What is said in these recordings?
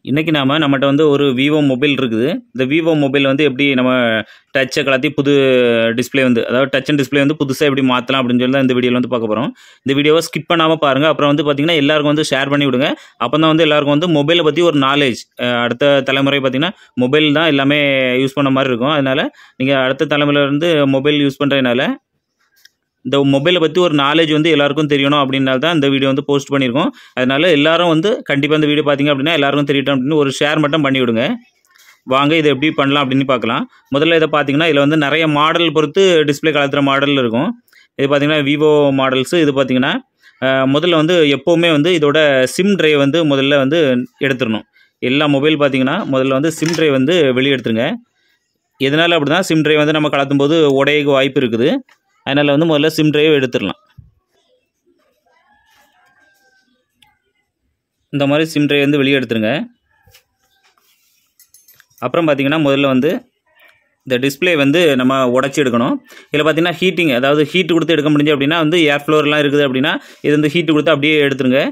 இன்றைக்கி நம்மகிட்ட வந்து ஒரு விவோ மொபைல் இருக்குது. இந்த விவோ மொபைல் வந்து எப்படி நம்ம டச்சை கலத்தி புது டிஸ்ப்ளே வந்து அதாவது டச் அண்ட் டிஸ்ப்ளே வந்து புதுசாக எப்படி மாற்றலாம் அப்படின்னு சொல்லி தான் இந்த வீடியோவில் வந்து பார்க்க போகிறோம். இந்த வீடியோவை ஸ்கிப் பண்ணாமல் பாருங்கள். அப்புறம் வந்து பார்த்திங்கன்னா எல்லாருக்கும் வந்து ஷேர் பண்ணி விடுங்க. அப்போ தான் வந்து எல்லாருக்கும் வந்து மொபைலை பற்றி ஒரு நாலேஜ் அடுத்த தலைமுறை பார்த்திங்கன்னா மொபைல் தான் எல்லாமே யூஸ் பண்ண மாதிரி இருக்கும். அதனால் நீங்கள் அடுத்த தலைமுறையிலேருந்து மொபைல் யூஸ் பண்ணுறதுனால இந்த மொபைலை பற்றி ஒரு நாலேஜ் வந்து எல்லாருக்கும் தெரியணும் அப்படின்னால தான் இந்த வீடியோ வந்து போஸ்ட் பண்ணியிருக்கோம். அதனால் எல்லாரும் வந்து கண்டிப்பாக இந்த வீடியோ பார்த்தீங்க அப்படின்னா எல்லாருக்கும் தெரியட்டும் அப்படின்னு ஒரு ஷேர் மட்டும் பண்ணி விடுங்க. வாங்க இதை எப்படி பண்ணலாம் அப்படின்னு பார்க்கலாம். முதல்ல இதை பார்த்தீங்கன்னா இதில் வந்து நிறைய மாடல் பொறுத்து டிஸ்பிளே கலத்துற மாடல் இருக்கும். இது பார்த்தீங்கன்னா விவோ மாடல்ஸு. இது பார்த்தீங்கன்னா முதல்ல வந்து எப்போவுமே வந்து இதோட சிம் ட்ரைவ் வந்து முதல்ல வந்து எடுத்துடணும். எல்லா மொபைல் பார்த்தீங்கன்னா முதல்ல வந்து சிம் ட்ரைவ் வந்து வெளியே எடுத்துருங்க. எதனால் அப்படி தான் சிம் ட்ரைவ் வந்து நம்ம கலத்தும் போது உடையக்கு வாய்ப்பு இருக்குது. அதனால் வந்து முதல்ல சிம் ட்ரைவ் எடுத்துடலாம். இந்த மாதிரி சிம் ட்ரைவ் வந்து வெளியே எடுத்துருங்க. அப்புறம் பார்த்திங்கன்னா முதல்ல வந்து இந்த டிஸ்பிளே வந்து நம்ம உடச்சி எடுக்கணும். இதில் பார்த்திங்கன்னா ஹீட்டிங் அதாவது ஹீட்டு கொடுத்து எடுக்க முடிஞ்சு அப்படின்னா வந்து ஏர் ஃப்ளோர்லாம் இருக்குது அப்படின்னா இது வந்து ஹீட்டு கொடுத்து அப்படியே எடுத்துருங்க.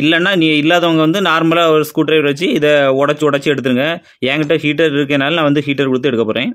இல்லைன்னா நீ இல்லாதவங்க வந்து நார்மலாக ஒரு ஸ்க்ரூ ட்ரைவர் வச்சு இதை உடச்சி எடுத்துருங்க. என்கிட்ட ஹீட்டர் இருக்கனால நான் வந்து ஹீட்டர் கொடுத்து எடுக்க போகிறேன்.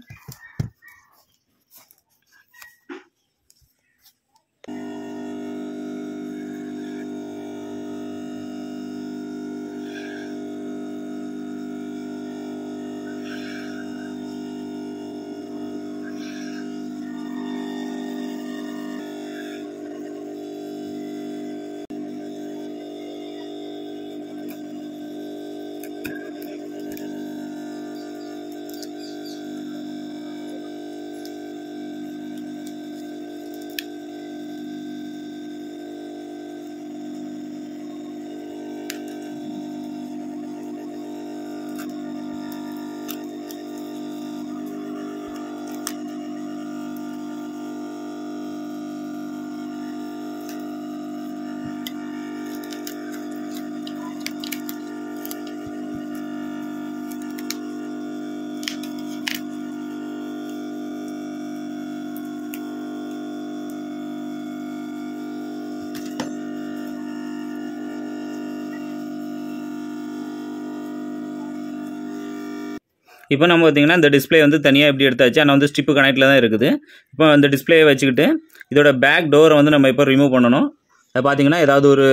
இப்போ நம்ம பார்த்திங்கன்னா இந்த டிஸ்பிளே வந்து தனியாக எப்படி எடுத்தாச்சு. ஆனால் வந்து ஸ்டிப்பு கனெக்டில் தான் இருக்குது. இப்போ அந்த டிஸ்பிளேயை வச்சுக்கிட்டு இதோட பேக் டோரை வந்து நம்ம இப்போ ரிமூவ் பண்ணணும். அதை பார்த்திங்கன்னா ஏதாவது ஒரு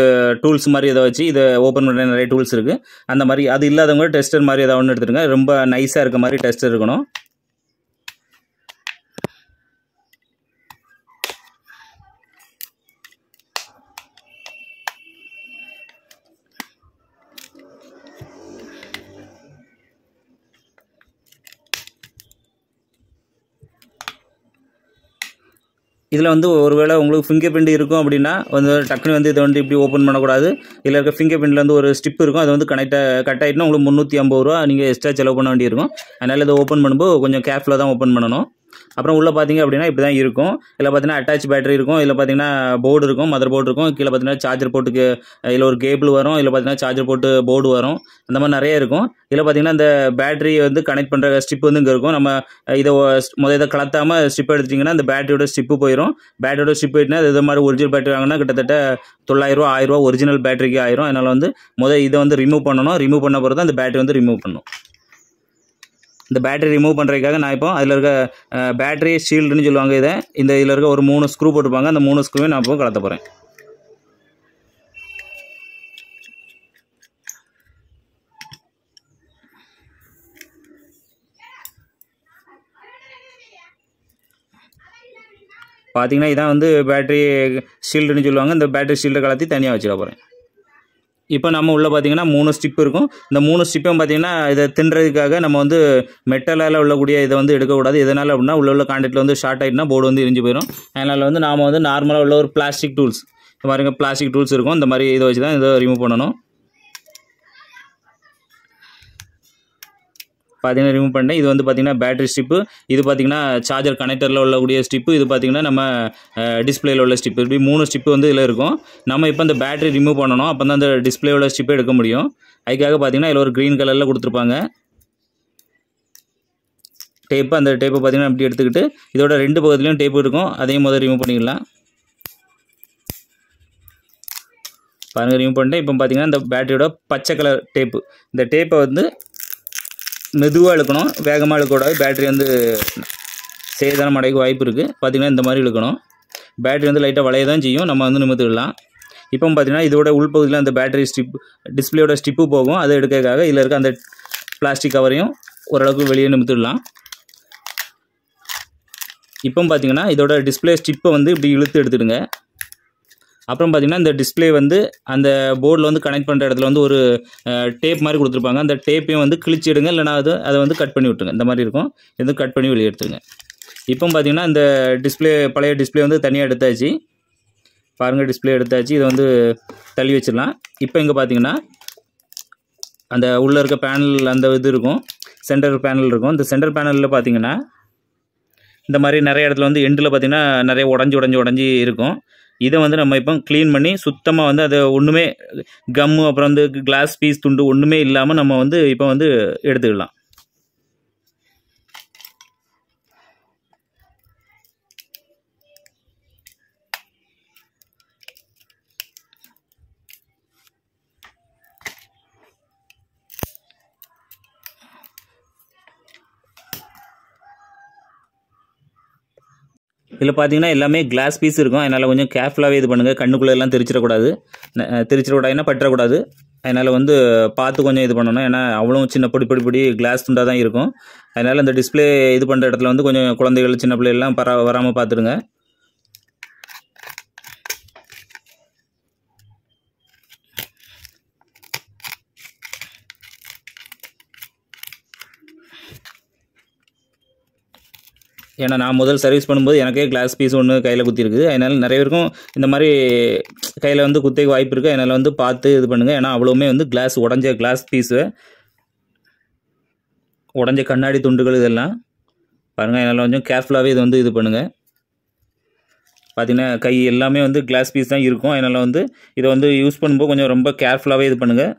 டூல்ஸ் மாதிரி இதை வச்சு இதை ஓப்பன் பண்ணுற நிறைய டூல்ஸ் இருக்குது. அந்த மாதிரி அது இல்லாதவங்க டெஸ்டர் மாதிரி ஏதாவது ஒன்று எடுத்துருங்க. ரொம்ப நைஸாக இருக்க மாதிரி டெஸ்டர் இருக்கணும். இதில் வந்து ஒருவேளை உங்களுக்கு ஃபிங்கர் பிரிண்ட் இருக்கும் அப்படின்னா வந்து டக்குனு வந்து இதை வந்து இப்படி ஓப்பன் பண்ணக்கூடாது. இதில் இருக்க ஃபிங்கர் பிரிண்டில் வந்து ஒரு ஸ்டிப் இருக்கும். அது வந்து கட் ஆகிட்டுனா உங்களுக்கு 350 ரூபா நீங்கள் எக்ஸ்ட்ரா செலவு பண்ண வேண்டியிருக்கும். அதனால் இதை ஓப்பன் பண்ணும்போது கொஞ்சம் கேர்ஃபுல்லாக தான் ஓப்பன் பண்ணணும். அப்புறம் உள்ளே பார்த்தீங்க அப்படின்னா இப்படி தான் இருக்கும். இதில் பார்த்தீங்கன்னா அட்டாச் பேட்டரி இருக்கும். இதில் பார்த்தீங்கன்னா போர்டு இருக்கும், மதர் போர்டு இருக்கும். கீழே பார்த்தீங்கன்னா சார்ஜர் போட்டுக்கு இதில் ஒரு கேபிள் வரும். இதில் பார்த்தீங்கன்னா சார்ஜர் போட்டு போர்டு வரும். அந்த மாதிரி நிறைய இருக்கும். இதில் பார்த்தீங்கன்னா இந்த பேட்டரி வந்து கனெக்ட் பண்ணுற ஸ்டிப் வந்து இங்கே இருக்கும். நம்ம இதை கலத்தாமல் ஸ்டிப் எடுத்துட்டிங்கன்னா இந்த பேட்டரியோட ஸ்டிப்பு போயிடும். பேட்டரியோட ஸ்டிப் போயிட்டுனா இது மாதிரி ஒரிஜினல் பேட்டரி வாங்கினா கிட்டத்தட்ட 900 ரூபா 1000 ரூபா ஒரிஜினல் பேட்டரிக்கு ஆயிரும். அதனால் வந்து இதை வந்து ரிமூவ் பண்ணணும். ரிமூவ் பண்ண பிறகு தான் இந்த பேட்டரி வந்து ரிமூவ் பண்ணணும். இந்த பேட்டரி ரிமூவ் பண்ணுறதுக்காக நான் இப்போ அதில் இருக்க பேட்டரி ஷீல்டுன்னு சொல்லுவாங்க. இதில் இருக்க ஒரு 3 ஸ்க்ரூ போட்டுருப்பாங்க. அந்த 3 ஸ்க்ரூவே நான் இப்போ கலத்த போகிறேன். பார்த்தீங்கன்னா இதான் வந்து பேட்டரி ஷீல்டுன்னு சொல்லுவாங்க. இந்த பேட்டரி ஷீல்டை கலத்தி தனியாக வச்சுக்க போகிறேன். இப்போ நம்ம உள்ளே பார்த்தீங்கன்னா 3 ஸ்டிப் இருக்கும். இந்த 3 ஸ்டிப்பும் பார்த்தீங்கன்னா இதை தின்றதுக்காக நம்ம வந்து மெட்டலால் உள்ளக்கூடிய இதை வந்து எடுக்கக்கூடாது. எதனால் அப்படின்னா உள்ள கான்டாக்டில் வந்து ஷார்ட் ஆகிட்டுனா போர்டு வந்து எரிஞ்சு போயிடும். அதனால் வந்து நாம் வந்து நார்மலாக உள்ள ஒரு பிளாஸ்டிக் டூல்ஸ் இந்த மாதிரிங்க பிளாஸ்டிக் டூல்ஸ் இருக்கும். இந்த மாதிரி இதை வச்சு தான் இதை ரிமூவ் பண்ணணும். பார்த்தீங்கன்னா ரிமூவ் பண்ணிட்டேன். இது வந்து பார்த்திங்கன்னா பேட்டரி ஸ்டிப்பு. இது பார்த்திங்கன்னா சார்ஜர் கனெக்டரில் உள்ளக்கூடிய ஸ்டிப்பு. இது பார்த்திங்கன்னா நம்ம டிஸ்பிளேயில் உள்ள ஸ்டிப்பு. இப்படி 3 ஸ்டிப்பு வந்து இதில் இருக்கும். நம்ம இப்போ இந்த பேட்டரி ரிமூவ் பண்ணணும். அப்போ தான் அந்த டிஸ்பிளேயோட ஸ்டிப்பை எடுக்க முடியும். அதுக்காக பார்த்திங்கன்னா இதில் ஒரு க்ரீன் கலரில் கொடுத்துருப்பாங்க டேப்பு. அந்த டேப்பை பார்த்திங்கன்னா இப்படி எடுத்துக்கிட்டு இதோட 2 பக்கத்துலையும் டேப்பு இருக்கும். அதையும் முதல்ல ரிமூவ் பண்ணிக்கலாம். பாருங்கள் ரிமூவ் பண்ணிட்டு இப்போ பார்த்தீங்கன்னா இந்த பேட்டரியோட பச்சை கலர் டேப்பு, இந்த டேப்பை வந்து மெதுவாக இழுக்கணும், வேகமாக இழுக்கக்கூடாது. பேட்டரி வந்து சேதாரம் அடைக்க வாய்ப்பு இருக்குது. பார்த்திங்கன்னா இந்த மாதிரி இழுக்கணும். பேட்டரி வந்து லைட்டாக வளைய தான் செய்யும், நம்ம வந்து நிமிர்த்திடலாம். இப்போ பார்த்தீங்கன்னா இதோட உள்பகுதியில் அந்த பேட்டரி டிஸ்பிளேயோட ஸ்டிப்பு போகும், அதை எடுக்கிறதுக்காக இதில் இருக்க அந்த பிளாஸ்டிக் கவரையும் ஓரளவுக்கு வெளியே நிமிர்த்திடலாம். இப்போ பார்த்தீங்கன்னா இதோட டிஸ்பிளே ஸ்டிப்பை வந்து இப்படி இழுத்து எடுத்துடுங்க. அப்புறம் பார்த்தீங்கன்னா இந்த டிஸ்பிளே வந்து அந்த போர்டில் வந்து கனெக்ட் பண்ணுற இடத்துல வந்து ஒரு டேப் மாதிரி கொடுத்துருப்பாங்க, அந்த டேப்பையும் வந்து கிழிச்சு எடுங்க, இல்லைனா அதை வந்து கட் பண்ணி விட்டுருங்க. இந்த மாதிரி இருக்கும், இது கட் பண்ணி வெளியே எடுத்துருங்க. இப்போ பார்த்தீங்கன்னா இந்த டிஸ்பிளே பழைய டிஸ்பிளே வந்து தனியாக எடுத்தாச்சு. பாருங்கள் டிஸ்பிளே எடுத்தாச்சு, இதை வந்து தள்ளி வச்சிடலாம். இப்போ இங்கே பார்த்தீங்கன்னா அந்த உள்ளே இருக்க பேனல் அந்த இது இருக்கும், சென்டர் பேனல் இருக்கும். இந்த சென்டர் பேனலில் பார்த்தீங்கன்னா இந்த மாதிரி நிறைய இடத்துல வந்து எண்டில் பார்த்தீங்கன்னா நிறைய உடஞ்சி இருக்கும். இதை வந்து நம்ம இப்போ க்ளீன் பண்ணி சுத்தமாக வந்து அதை ஒன்றுமே கம்மு அப்புறம் வந்து கிளாஸ் பீஸ் துண்டு ஒன்றுமே இல்லாமல் நம்ம வந்து இப்போ வந்து எடுத்துக்கலாம். இதில் பார்த்தீங்கன்னா எல்லாமே கிளாஸ் பீஸ் இருக்கும், அதனால் கொஞ்சம் கேர்ஃபுல்லாகவே இது பண்ணுங்கள். கண்ணுக்குள்ளே எல்லாம் தெரிச்சிடக்கூடாதுன்னா பற்றக்கூடாது. அதனால் வந்து பார்த்து கொஞ்சம் இது பண்ணணும், ஏன்னா அவ்வளோ சின்ன பொடி கிளாஸ் துண்டாக தான் இருக்கும். அதனால் அந்த டிஸ்பிளே இது பண்ணுற இடத்துல வந்து கொஞ்சம் குழந்தைகள் சின்ன பிள்ளைகள்லாம் வராமல் பார்த்துடுங்க. ஏன்னா நான் முதல் சர்வீஸ் பண்ணும்போது எனக்கே கிளாஸ் பீஸ் ஒன்று கையில் குத்திருக்குது. அதனால் நிறைய பேருக்கும் இந்த மாதிரி கையில் வந்து குத்திக்க வாய்ப்பு இருக்குது. அதனால் வந்து பார்த்து இது பண்ணுங்கள், ஏன்னா அவ்வளோவுமே வந்து உடஞ்ச கிளாஸ் பீஸு, உடஞ்ச கண்ணாடி துண்டுகள் இதெல்லாம் பாருங்கள். அதனால் கொஞ்சம் கேர்ஃபுல்லாகவே இது வந்து இது பண்ணுங்கள். பார்த்திங்கன்னா கை எல்லாமே வந்து கிளாஸ் பீஸ் தான் இருக்கும். அதனால் வந்து இதை வந்து யூஸ் பண்ணும்போது கொஞ்சம் ரொம்ப கேர்ஃபுல்லாகவே இது பண்ணுங்கள்.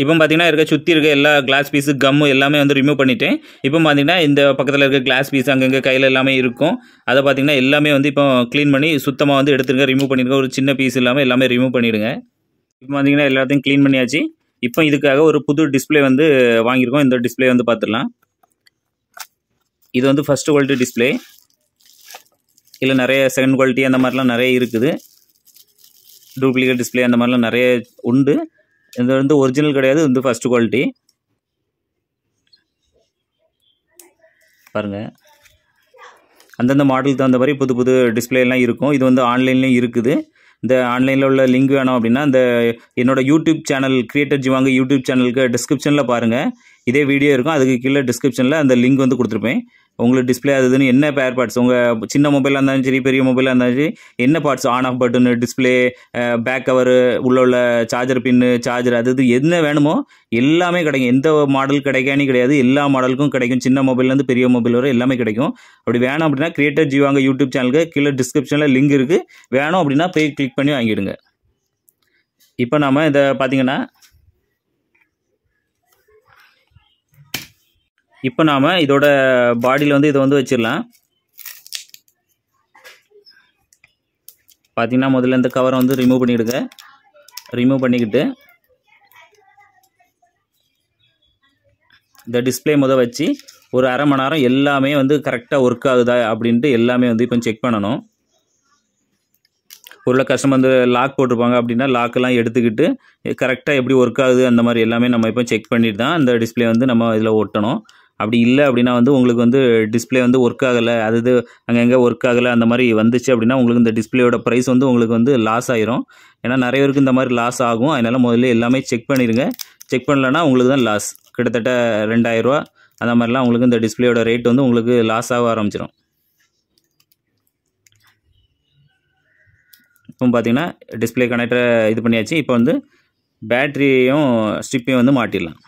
இப்போ பார்த்தீங்கன்னா சுற்றி இருக்க எல்லா கிளாஸ் பீஸு கம்மு எல்லாமே வந்து ரிமூவ் பண்ணிவிட்டேன். இப்போ பார்த்தீங்கன்னா இந்த பக்கத்தில் இருக்க கிளாஸ் பீஸ் அங்கங்கே கையில் எல்லாமே இருக்கும், அதை பார்த்தீங்கன்னா எல்லாமே வந்து இப்போ க்ளீன் பண்ணி சுத்தமாக வந்து எடுத்துருங்க, ரிமூவ் பண்ணிடுங்க. ஒரு சின்ன பீஸ் இல்லாமல் எல்லாமே ரிமூவ் பண்ணிவிடுங்க. இப்போ பார்த்தீங்கன்னா எல்லாத்தையும் க்ளீன் பண்ணியாச்சு. இப்போ இதுக்காக ஒரு புது டிஸ்பிளே வந்து வாங்கியிருக்கோம். இந்த டிஸ்பிளே வந்து பார்த்துடலாம். இது வந்து ஃபஸ்ட்டு குவாலிட்டி டிஸ்பிளே, இல்லை நிறைய செகண்ட் குவாலிட்டி அந்த மாதிரிலாம் நிறைய இருக்குது. டூப்ளிகேட் டிஸ்பிளே அந்த மாதிரிலாம் நிறைய உண்டு. இது வந்து ஒரிஜினல் கிடையாது, இது வந்து ஃபஸ்ட்டு குவாலிட்டி. பாருங்கள் அந்தந்த மாடலுக்கு தகுந்த மாதிரி புது டிஸ்பிளேலாம் இருக்கும். இது வந்து ஆன்லைன்லேயும் இருக்குது. இந்த ஆன்லைனில் உள்ள லிங்க் வேணும் அப்படின்னா இந்த என்னோட யூடியூப் சேனல் கிரியேட்டர் ஜிவாங்க யூடியூப் சேனலுக்கு டிஸ்கிரிப்ஷனில் பாருங்கள், இதே வீடியோ இருக்கும். அதுக்கு கீழே டிஸ்கிரிப்ஷனில் அந்த லிங்க் வந்து கொடுத்துருப்பேன். உங்களுக்கு டிஸ்பிளே அதுன்னு என்ன பேர் பார்ட்ஸ், உங்கள் சின்ன மொபைலாக இருந்தாலும் சரி பெரிய மொபைலாக இருந்தாலும் சரி என்ன parts, on off button, display, back cover, உள்ள சார்ஜர் பின்னு, சார்ஜர் அது என்ன வேணுமோ எல்லாமே கிடைக்கும். எந்த மாடல் கிடைக்கானே கிடையாது, எல்லா மாடலுக்கும் கிடைக்கும். சின்ன மொபைல்லேருந்து பெரிய மொபைல் வரை எல்லாமே கிடைக்கும். அப்படி வேணும் அப்படின்னா கிரியேட்டர் ஜிவாங்க யூடியூப் சேனலுக்கு கீழே டிஸ்கிரிப்ஷனில் லிங்க் இருக்குது, வேணும் அப்படின்னா போய் கிளிக் பண்ணி வாங்கிடுங்க. இப்போ நாம் இதை பார்த்தீங்கன்னா இப்போ நாம் இதோட பாடியில் வந்து இதை வந்து வச்சிடலாம். பார்த்தீங்கன்னா முதல்ல இந்த கவரை வந்து ரிமூவ் பண்ணிவிடுங்க. ரிமூவ் பண்ணிக்கிட்டு இந்த டிஸ்பிளே வச்சு ஒரு அரை மணி நேரம் எல்லாமே வந்து கரெக்டாக ஒர்க் ஆகுதா அப்படின்ட்டு எல்லாமே வந்து இப்போ செக் பண்ணணும். ஒரு கஸ்டமர் வந்து லாக் போட்டிருப்பாங்க அப்படின்னா லாக்கெல்லாம் எடுத்துக்கிட்டு கரெக்டாக எப்படி ஒர்க் ஆகுது அந்த மாதிரி எல்லாமே நம்ம இப்போ செக் பண்ணிட்டு தான் இந்த டிஸ்பிளே வந்து நம்ம இதில் ஒட்டணும். அப்படி இல்லை அப்படின்னா வந்து உங்களுக்கு வந்து டிஸ்பிளே வந்து ஒர்க் ஆகலை, அது அங்கங்கே ஒர்க் ஆகலை அந்த மாதிரி வந்துச்சு அப்படின்னா உங்களுக்கு இந்த டிஸ்பிளேயோட ப்ரைஸ் வந்து உங்களுக்கு வந்து லாஸ் ஆயிரும். ஏன்னா நிறைய பேருக்கு இந்த மாதிரி லாஸ் ஆகும். அதனால் முதல்ல எல்லாமே செக் பண்ணிடுங்க. செக் பண்ணலன்னா உங்களுக்கு தான் லாஸ். கிட்டத்தட்ட 2000 ரூபா அந்த மாதிரிலாம் உங்களுக்கு இந்த டிஸ்பிளேயோட ரேட் வந்து உங்களுக்கு லாஸ் ஆக ஆரம்பிச்சிடும். இப்போ பார்த்தீங்கன்னா டிஸ்பிளே கனெக்டரை இது பண்ணியாச்சு. இப்போ வந்து பேட்டரியும் ஸ்ட்ரிப்பையும் வந்து மாட்டிடலாம்.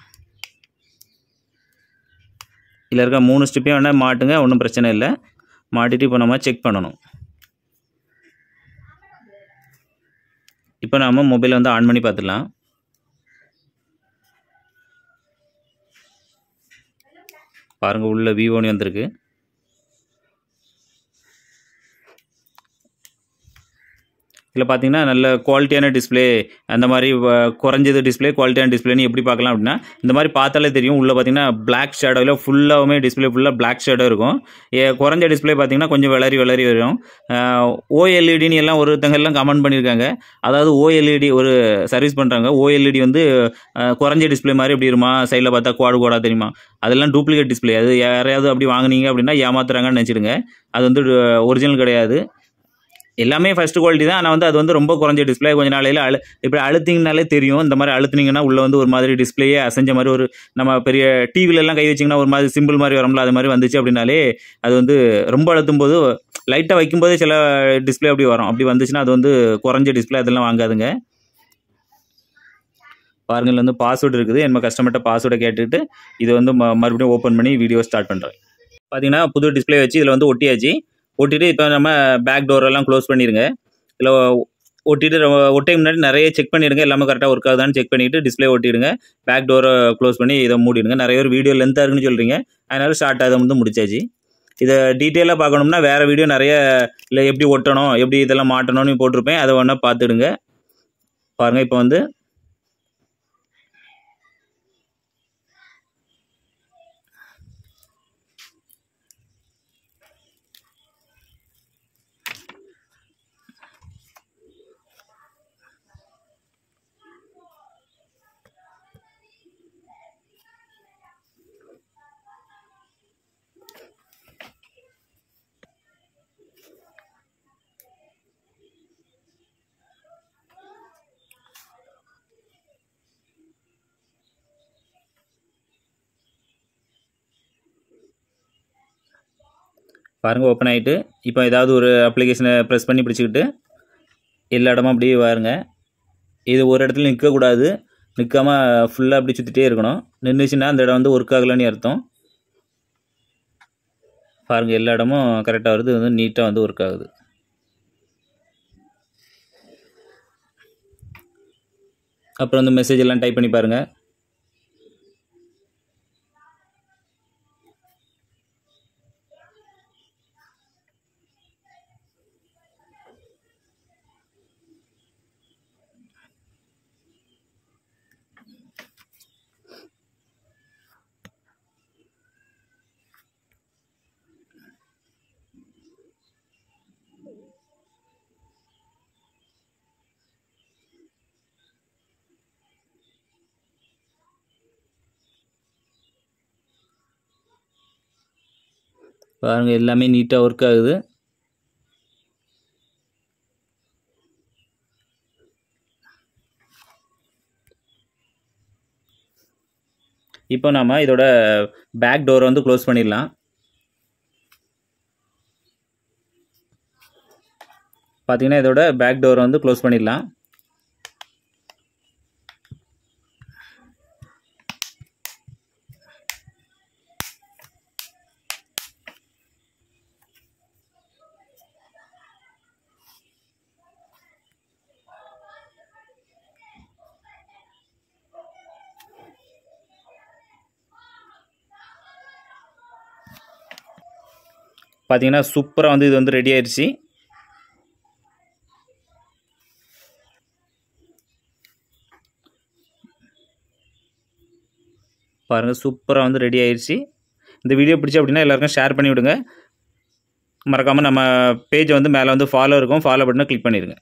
இதில் இருக்க 3 ஸ்ட்ரிப்பையும் வேணால் மாட்டுங்க, ஒன்றும் பிரச்சனை இல்லை. மாட்டிட்டு இப்போ நம்ம செக் பண்ணணும். இப்போ நம்ம மொபைலை வந்து ஆன் பண்ணி பார்த்துடலாம். பாருங்கள், உள்ள விவோன்னு வந்திருக்கு. இதில் பார்த்தீங்கன்னா நல்ல குவாலிட்டியான டிஸ்பிளே, அந்த மாதிரி குறைஞ்சது டிஸ்பிளே குவாலிட்டியான டிஸ்பிளேன்னு எப்படி பார்க்கலாம் அப்படின்னா, இந்த மாதிரி பார்த்தாலே தெரியும். உள்ளே பார்த்தீங்கன்னா பிளாக் ஷேடோவில் ஃபுல்லாகவுமே டிஸ்பிளே ஃபுல்லாக பிளாக் ஷேடோ இருக்கும். குறைஞ்ச டிஸ்பிளே பார்த்தீங்கன்னா கொஞ்சம் விளரி வரும். ஓஎல்இடின்னு எல்லாம் ஒருத்தங்க எல்லாம் கமெண்ட் பண்ணியிருக்காங்க. அதாவது ஓஎல்இடி ஒரு சர்வீஸ் பண்ணுறாங்க. ஓஎல்இடி வந்து குறைஞ்ச டிஸ்பிளே மாதிரி எப்படி இருமா, சைடில் பார்த்தா கோடாக தெரியுமா, அதெல்லாம் டூப்ளிகேட் டிஸ்பிளே. அது யாரையாவது அப்படி வாங்கினீங்க அப்படின்னா ஏமாத்துறாங்கன்னு நினச்சிடுங்க. அது வந்து ஒரிஜினல் கிடையாது. எல்லாமே ஃபர்ஸ்ட் குவாலிட்டி தான். ஆனால் வந்து அது வந்து ரொம்ப குறைஞ்ச டிஸ்பிளே. கொஞ்சம் நாளையில் இப்படி அழுத்திங்கனாலே தெரியும். இந்த மாதிரி அழுத்தினீங்கன்னா உள்ளே வந்து ஒரு மாதிரி டிஸ்பிளேயே அசைஞ்ச மாதிரி, ஒரு நம்ம பெரிய டிவிலெல்லாம் கை வச்சிங்கன்னா ஒரு மாதிரி சிம்பிள் மாதிரி வரும்ல, அது மாதிரி வந்துச்சு அப்படின்னாலே அது வந்து ரொம்ப அழுத்தும் போது லைட்டாக வைக்கும்போதே சில டிஸ்பிளே அப்படி வரும். அப்படி வந்துச்சுன்னா அது வந்து குறைஞ்ச டிஸ்பிளே, அதெல்லாம் வாங்காதுங்க. பாருங்கள், வந்து பாஸ்வேர்டு இருக்குது. நம்ம கஸ்டமர்கிட்ட பாஸ்வேர்டை கேட்டுட்டு இதை வந்து மறுபடியும் ஓப்பன் பண்ணி வீடியோ ஸ்டார்ட் பண்ணுறேன். பார்த்தீங்கன்னா புது டிஸ்பிளே வச்சு இதில் வந்து ஒட்டியாச்சு. ஒட்டிட்டு இப்போ நம்ம பேக் டோரெல்லாம் க்ளோஸ் பண்ணிடுங்க. இதில் ஒட்டிட்டு ஒட்டை முன்னாடி நிறைய செக் பண்ணிடுங்க, எல்லாமே கரெக்டாக ஒர்க் ஆகுதான்னு செக் பண்ணிவிட்டு டிஸ்பிளே ஒட்டிடுங்க. பேக் டோரை க்ளோஸ் பண்ணி இதை மூடிடுங்க. நிறைய பேர் வீடியோ லென்த்தாக இருக்குன்னு சொல்கிறீங்க, அதனால ஷார்ட் ஆக வந்து முடிச்சாச்சு. இதை டீட்டெயிலாக பார்க்கணும்னா வேறு வீடியோ நிறைய இல்லை எப்படி ஒட்டணும், எப்படி இதெல்லாம் மாட்டணும்னு போட்டிருப்பேன். அதை வேணால் பார்த்துடுங்க. பாருங்கள், இப்போ வந்து பாருங்கள் ஓப்பன் ஆகிட்டு, இப்போ ஏதாவது ஒரு அப்ளிகேஷனை ப்ரெஸ் பண்ணி பிடிச்சிக்கிட்டு எல்லா இடமும் அப்படியே வாருங்க. இது ஒரு இடத்துல நிற்கக்கூடாது. நிற்காமல் ஃபுல்லாக அப்படி சுற்றிட்டே இருக்கணும். நின்றுச்சுன்னா அந்த இடம் வந்து ஒர்க் ஆகலைன்னு அர்த்தம். பாருங்கள், எல்லா இடமும் கரெக்டாக வருது, வந்து நீட்டாக வந்து ஒர்க் ஆகுது. அப்புறம் வந்து மெசேஜ் எல்லாம் டைப் பண்ணி பாருங்கள். பாருங்கள், எல்லாமே நீட்டாக ஒர்க் ஆகுது. இப்போ நம்ம இதோட பேக் டோரை வந்து க்ளோஸ் பண்ணிடலாம். பார்த்தீங்கன்னா இதோட பேக் டோரை வந்து க்ளோஸ் பண்ணிடலாம். பார்த்தீங்கன்னா சூப்பராக வந்து இது வந்து ரெடி ஆயிடுச்சு. பாருங்கள், சூப்பராக வந்து ரெடி ஆயிடுச்சு. இந்த வீடியோ பிடிச்சி அப்படின்னா எல்லாருக்கும் ஷேர் பண்ணி விடுங்க. மறக்காமல் நம்ம பேஜை வந்து மேலே வந்து ஃபாலோ இருக்கும், ஃபாலோ பட்டனை கிளிக் பண்ணிடுங்க.